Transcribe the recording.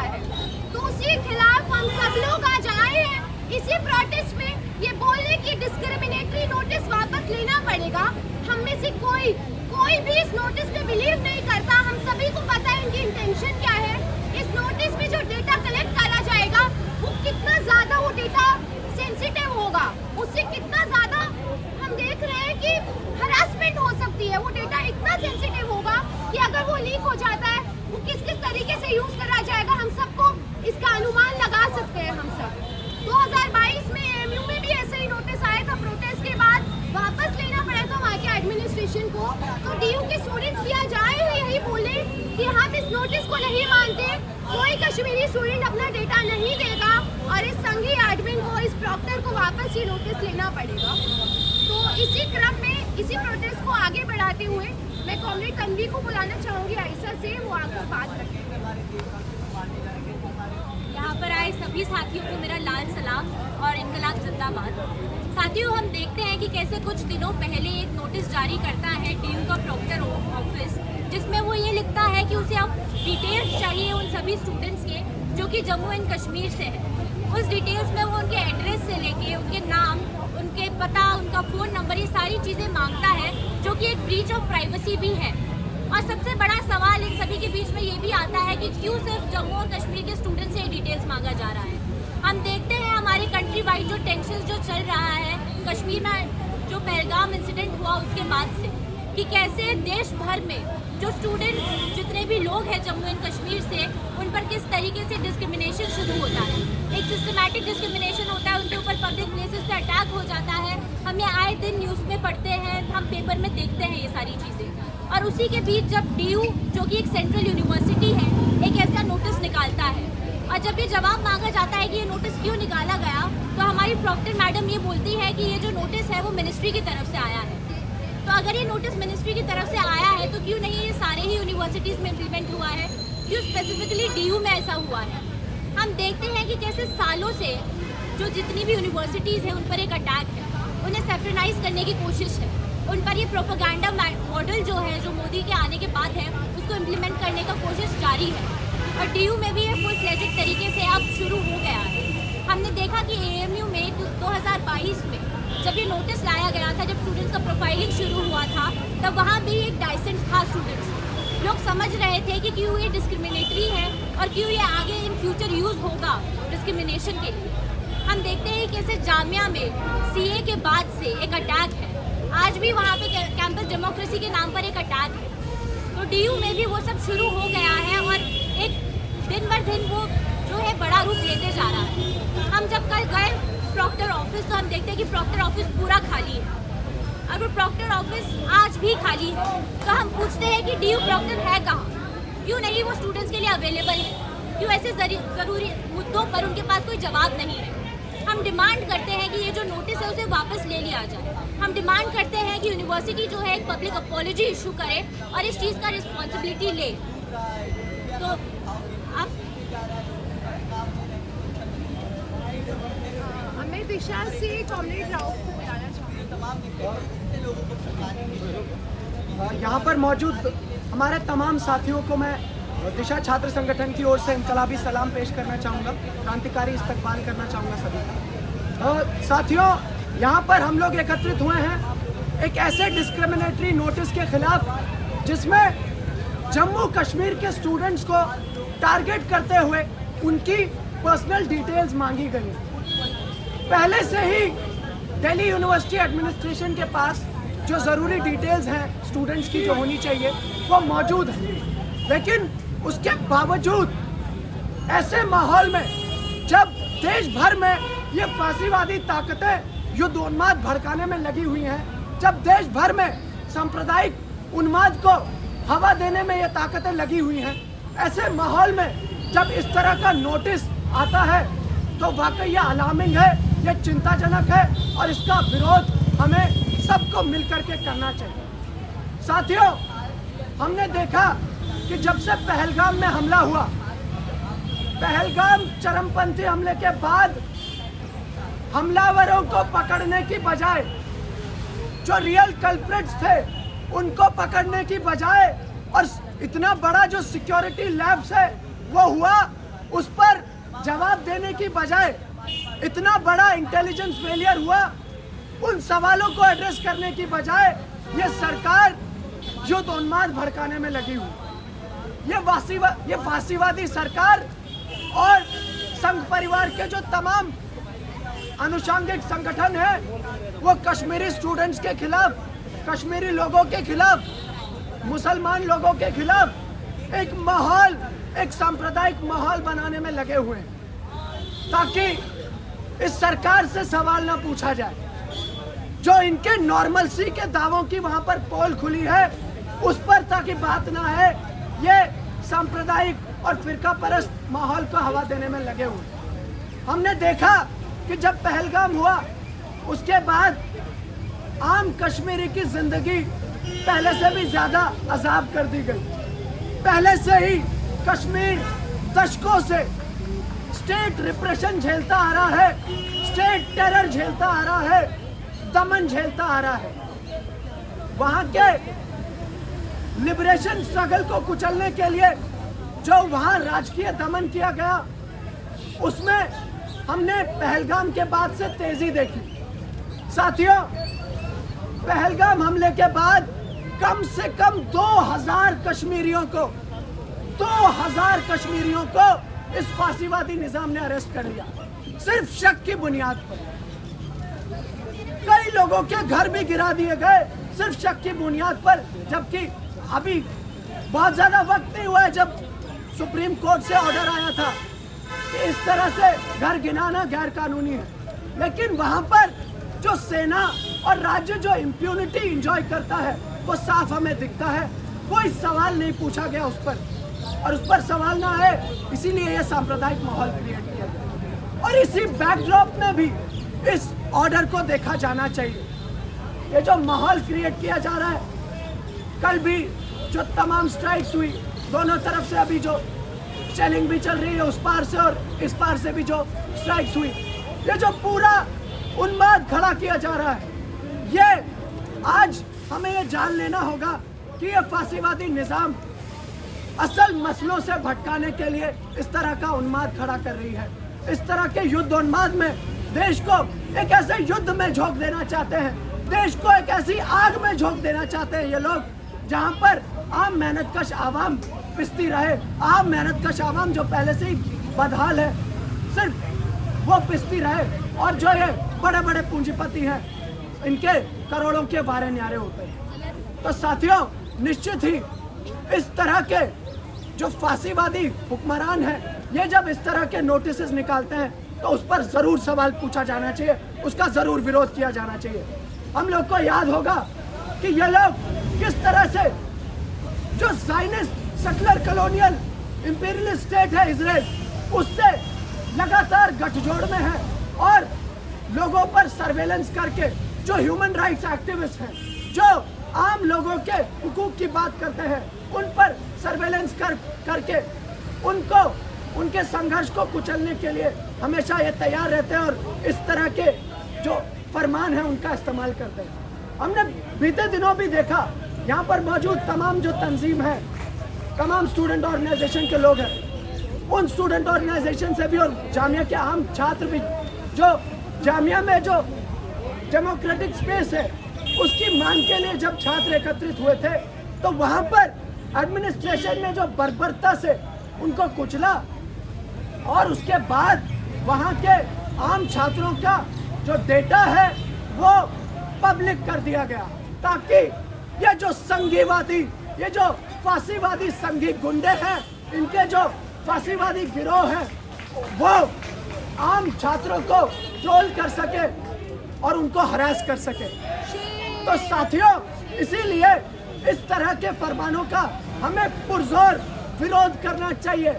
गया है। तो उसके खिलाफ हम सब लोग आज आए हैं इसी प्रोटेस्ट में, ये बोलने की डिस्क्रिमिनेटरी नोटिस वापस लेना पड़ेगा। हम में से कोई भी इस नोटिस पे बिलीव नहीं करता। हम सभी को पता है इनकी इंटेंशन क्या है। इस नोटिस में जो डेटा कलेक्ट करा जाएगा वो कितना ज्यादा वो डेटा सेंसिटिव होगा, उससे कितना ज्यादा हम देख रहे हैं कि हरासमेंट हो सकती है। वो डेटा इतना सेंसिटिव होगा कि अगर वो लीक हो जाता है वो किस किस तरीके से यूज करा जाएगा, हम सबको इसका अनुमान लगा सकते हैं। हम सब 2022 में एएमयू में भी ऐसे ही नोटिस आया था, प्रोटेस्ट के बाद वापस लेना पड़ा था वहाँ के एडमिनिस्ट्रेशन को। तो डीयू के स्टूडेंट्स भी आज आए हैं यही बोले कि हम इस नोटिस को नहीं मानते, कोई कश्मीरी स्टूडेंट अपना डेटा नहीं देगा और इस संघीय एडमिन को, इस प्रॉक्टर को वापस ये नोटिस लेना पड़ेगा। तो इसी क्रम में, इसी प्रोटेस्ट को आगे बढ़ाते हुए मैं कॉमरेड तन्वी को बुलाना चाहूँगी आयशा से, वो आकर बात रखें। यहाँ पर आए सभी साथियों को मेरा लाल सलाम और इनकलाब जिंदाबाद। साथियों, हम देखते हैं कि कैसे कुछ दिनों पहले एक नोटिस जारी करता है डीयू का प्रॉक्टर ऑफिस, जिसमें वो ये लिखता है कि उसे अब डिटेल्स चाहिए उन सभी स्टूडेंट्स के जो कि जम्मू एंड कश्मीर से है। उस डिटेल्स में वो उनके एड्रेस से लेके उनके नाम, उनके पता, उनका फ़ोन नंबर, ये सारी चीज़ें मांगता है, जो कि एक ब्रीच ऑफ प्राइवेसी भी है। और सबसे बड़ा सवाल इन सभी के बीच में ये भी आता है कि क्यों सिर्फ जम्मू और कश्मीर के स्टूडेंट से डिटेल्स मांगा जा रहा है। हम देखते हैं हमारी कंट्री वाइड जो टेंशन जो चल रहा है कश्मीर में, जो पहलगाम इंसिडेंट हुआ उसके बाद से, कि कैसे देश भर में जो स्टूडेंट जितने भी लोग हैं जम्मू एंड कश्मीर से, उन पर किस तरीके से डिस्क्रिमिनेशन शुरू होता है। एक सिस्टमैटिक डिस्क्रिमिनेशन होता है, उनके ऊपर पब्लिक प्लेसेस पे अटैक हो जाता है। हम ये आए दिन न्यूज़ में पढ़ते हैं, हम पेपर में देखते हैं ये सारी चीज़ें। और उसी के बीच जब डीयू, जो कि एक सेंट्रल यूनिवर्सिटी है, एक ऐसा नोटिस निकालता है, और जब ये जवाब मांगा जाता है कि ये नोटिस क्यों निकाला गया, तो हमारी प्रॉक्टर मैडम ये बोलती है कि ये जो नोटिस है वो मिनिस्ट्री की तरफ से आया है। तो अगर ये नोटिस मिनिस्ट्री की तरफ से आया है तो क्यों नहीं ये सारे ही यूनिवर्सिटीज़ में इम्प्लीमेंट हुआ है, क्यों स्पेसिफिकली डीयू में ऐसा हुआ है। हम देखते हैं कि कैसे सालों से जो जितनी भी यूनिवर्सिटीज़ हैं उन पर एक अटैक है, उन्हें सेफ्रेनाइज करने की कोशिश है, उन पर ये प्रोपेगेंडा मॉडल जो है, जो मोदी के आने के बाद है, उसको इम्प्लीमेंट करने का कोशिश जारी है। और डीयू में भी ये फुल फ्लेजेड तरीके से अब शुरू हो गया है। हमने देखा कि एएमयू में 2022 में जब ये नोटिस लाया गया था, जब स्टूडेंट्स का प्रोफाइलिंग शुरू हुआ था, तब वहाँ भी एक डाइसेंट था स्टूडेंट्स। लोग समझ रहे थे कि क्यों ये डिस्क्रिमिनेटरी है और क्यों ये आगे इन फ्यूचर यूज़ होगा डिस्क्रिमिनेशन के लिए। हम देखते हैं कैसे जामिया में सीए के बाद से एक अटैक है, आज भी वहाँ पे कैंपस डेमोक्रेसी के नाम पर एक अटैक है। तो डीयू में भी वो सब शुरू हो गया है और एक दिन ब दिन वो जो है बड़ा रूप लेते जा रहा है। हम जब कल गए प्रॉक्टर ऑफिस तो हम देखते हैं कि प्रॉक्टर ऑफिस पूरा खाली है। अगर प्रॉक्टर ऑफिस आज भी खाली है तो हम पूछते हैं कि डीयू प्रॉक्टर है कहाँ, क्यों नहीं वो स्टूडेंट्स के लिए अवेलेबल है, क्यों ऐसे ज़रूरी मुद्दों पर उनके पास कोई जवाब नहीं है। हम डिमांड करते हैं कि ये जो नोटिस है उसे वापस ले लिया जाए। हम डिमांड करते हैं कि यूनिवर्सिटी जो है एक पब्लिक अपॉलॉजी इशू करे और इस चीज़ का रिस्पॉन्सिबिलिटी ले। तो आप मैं दिशा से कॉमरेड राव को बुलाना चाहूँगी। यहाँ पर मौजूद हमारे तमाम साथियों को मैं दिशा छात्र संगठन की ओर से इनकलाबी सलाम पेश करना चाहूँगा, क्रांतिकारी इस्तकबाल करना चाहूँगा सभी का। साथियों, यहाँ पर हम लोग एकत्रित हुए हैं एक ऐसे डिस्क्रिमिनेटरी नोटिस के खिलाफ जिसमें जम्मू कश्मीर के स्टूडेंट्स को टारगेट करते हुए उनकी पर्सनल डिटेल्स मांगी गई। पहले से ही दिल्ली यूनिवर्सिटी एडमिनिस्ट्रेशन के पास जो ज़रूरी डिटेल्स हैं स्टूडेंट्स की जो होनी चाहिए वो मौजूद है, लेकिन उसके बावजूद ऐसे माहौल में जब देश भर में ये फांसीवादी ताकतें युद्धोन्माद भड़काने में लगी हुई हैं, जब देश भर में सांप्रदायिक उन्माद को हवा देने में ये ताकतें लगी हुई हैं, ऐसे माहौल में जब इस तरह का नोटिस आता है तो वाकई ये अलार्मिंग है, ये चिंताजनक है और इसका विरोध हमें सबको मिलकर के करना चाहिए। साथियों, हमने देखा कि जब से पहलगाम में हमला हुआ, पहलगाम चरमपंथी हमले के बाद हमलावरों को पकड़ने की बजाय, जो रियल कल्प्रिट्स थे उनको पकड़ने की बजाय, और इतना बड़ा जो सिक्योरिटी लैब्स है वो हुआ उस पर जवाब देने की बजाय इतना बड़ा इंटेलिजेंस फेलियर हुआ, उन सवालों को एड्रेस करने की बजाय ये सरकार युद्ध उन्माद भड़काने में लगी हुई। ये फांसीवादी सरकार और संघ परिवार के जो तमाम अनुषंगिक संगठन है, वो कश्मीरी स्टूडेंट्स के खिलाफ, कश्मीरी लोगों के खिलाफ, मुसलमान लोगों के खिलाफ एक माहौल, एक सांप्रदायिक माहौल बनाने में लगे हुए हैं, ताकि इस सरकार से सवाल ना पूछा जाए। जो इनके नॉर्मलसी के दावों की वहां पर पोल खुली है, उस पर ताकि बात ना है, ये सांप्रदायिक और फिरका परस्त माहौल को हवा देने में लगे हुए। हमने देखा कि जब पहलगाम हुआ, उसके बाद आम कश्मीरी की जिंदगी पहले से भी ज्यादा अजाब कर दी गई। पहले से ही कश्मीर दशकों से स्टेट रिप्रेशन झेलता आ रहा है, स्टेट टेरर झेलता आ रहा है, दमन झेलता आ रहा है। वहां के लिबरेशन स्ट्रगल को कुचलने के लिए जो वहां राजकीय दमन किया गया, उसमें हमने पहलगाम के बाद से तेजी देखी। साथियों, पहलगाम हमले के बाद कम से कम 2000 कश्मीरियों को इस फांसीवादी निजाम ने अरेस्ट कर लिया, सिर्फ शक की बुनियाद पर। कई लोगों के घर भी गिरा दिए गए सिर्फ शक की बुनियाद पर, जबकि अभी बहुत ज्यादा वक्त नहीं हुआ है जब सुप्रीम कोर्ट से ऑर्डर आया था कि इस तरह से घर गिराना गैर कानूनी है। लेकिन वहां पर जो सेना और राज्य जो इम्प्यूनिटी इंजॉय करता है, वो साफ हमें दिखता है। कोई सवाल नहीं पूछा गया उस पर, और उस पर सवाल ना आए, इसीलिए यह सांप्रदायिक माहौल क्रिएट किया गया। और इसी बैकड्रॉप में भी इस ऑर्डर को देखा जाना चाहिए। ये जो माहौल क्रिएट किया जा रहा है, कल भी जो तमाम स्ट्राइक्स हुई, दोनों तरफ से अभी जो शेलिंग भी चल रही है, उस पार से और इस पार से भी जो स्ट्राइक्स हुई, ये जो पूरा उन्माद खड़ा किया जा रहा है, ये आज हमें ये जान लेना होगा कि ये फांसीवादी निजाम असल मसलों से भटकाने के लिए इस तरह का उन्माद खड़ा कर रही है। इस तरह के युद्ध उन्माद में देश को एक ऐसे युद्ध में झोंक देना चाहते हैं, देश को एक ऐसी आग में झोंक देना चाहते हैं ये लोग, जहां पर आम मेहनतकश आवाम पिसती रहे। आम मेहनतकश आवाम जो पहले से ही बदहाल है, सिर्फ वो पिसती रहे, और जो ये बड़े बड़े पूंजीपति हैं, इनके करोड़ों के वारे न्यारे होते हैं। तो साथियों, निश्चित ही इस तरह के जो फांसीवादी हुक्मरान हैं, ये जब इस तरह के नोटिस निकालते हैं, तो उस पर जरूर सवाल पूछा जाना चाहिए, उसका जरूर विरोध किया जाना चाहिए। हम लोग को याद होगा कि ये लोग किस तरह से जो Zionist secular colonial imperialist state है इजराइल, उससे लगातार गठजोड़ में है, और लोगों पर सर्वेलेंस करके जो ह्यूमन राइट्स एक्टिविस्ट हैं, जो आम लोगों के हुकूक की बात करते हैं, उन पर सर्वेलेंस करके उनको उनके संघर्ष को कुचलने के लिए हमेशा ये तैयार रहते हैं, और इस तरह के जो फरमान है उनका इस्तेमाल करते हैं। हमने बीते दिनों भी देखा, यहाँ पर मौजूद तमाम जो तंजीम है, तमाम स्टूडेंट ऑर्गेनाइजेशन के लोग हैं, उन स्टूडेंट ऑर्गेनाइजेशन से भी और जामिया के आम छात्र भी, जो जामिया में जो डेमोक्रेटिक स्पेस है उसकी मांग के लिए जब छात्र एकत्रित हुए थे, तो वहाँ पर एडमिनिस्ट्रेशन ने जो बर्बरता से उनको कुचला, और उसके बाद वहाँ के आम छात्रों का जो डेटा है वो पब्लिक कर दिया गया, ताकि ये जो संघीवादी, ये जो फांसीवादी संघी गुंडे हैं, इनके जो फांसीवादी गिरोह हैं, वो आम छात्रों को ट्रोल कर सके और उनको हरास कर सके। तो साथियों, इसीलिए इस तरह के फरमानों का हमें पुरजोर विरोध करना चाहिए।